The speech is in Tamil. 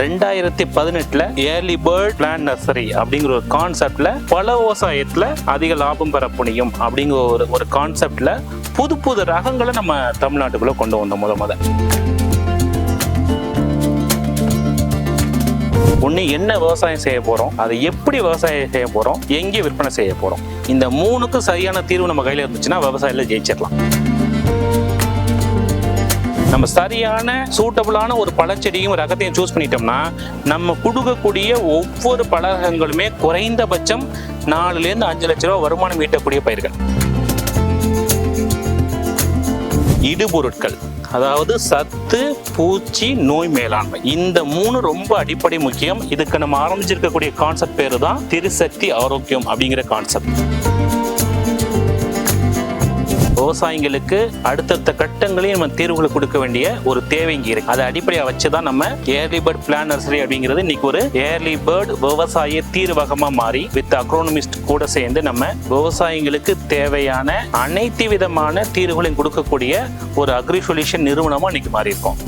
2018 ஏர்லி பேர்ட் பிளான் நர்சரி அப்படிங்கிற ஒரு கான்செப்ட்ல பல விவசாயத்துல அதிக லாபம் பெற முடியும் அப்படிங்கிற ஒரு கான்செப்ட்ல புது புது ரகங்களை நம்ம தமிழ்நாட்டுக்குள்ள கொண்டு வந்தோம். முத ஒன்று என்ன விவசாயம் செய்ய போறோம், அதை எப்படி விவசாயம் செய்ய போறோம், எங்கே விற்பனை செய்ய போறோம், இந்த மூணுக்கும் சரியான தீர்வு நம்ம கையில இருந்துச்சுன்னா விவசாயில ஜெயிச்சிடலாம். நம்ம சரியான சூட்டபிளான ஒரு பழச்செடியும் ரகத்தையும் சூஸ் பண்ணிட்டோம்னா நம்ம கொடுக்கக்கூடிய ஒவ்வொரு பழங்களுமே குறைந்தபட்சம் 4லேருந்து 5 லட்ச ரூபா வருமானம் ஈட்டக்கூடிய பயிர்கள். இடுபொருட்கள், அதாவது சத்து, பூச்சி, நோய் மேலாண்மை, இந்த 3 ரொம்ப அடிப்படை முக்கியம். இதுக்கு நம்ம ஆரம்பிச்சிருக்கக்கூடிய கான்செப்ட் பேரு தான் திருசக்தி ஆரோக்கியம் அப்படிங்கிற கான்செப்ட். விவசாயிகளுக்கு அடுத்தடுத்த கட்டங்களையும் நம்ம தீர்வுகளை கொடுக்க வேண்டிய ஒரு தேவை இங்கே இருக்கு. அதை அடிப்படையாக வச்சுதான் நம்ம ஏர்லி பேர்ட் பிளான் நர்சரி அப்படிங்கிறது இன்னைக்கு ஒரு ஏர்லி பேர்ட் விவசாய தீர்வகமா மாறி வித் அக்ரோனமிஸ்ட் கூட சேர்ந்து நம்ம விவசாயிகளுக்கு தேவையான அனைத்து விதமான தீர்வுகளையும் கொடுக்கக்கூடிய ஒரு அக்ரி சொல்யூஷன் நிறுவனமா இன்னைக்கு மாறி இருக்கோம்.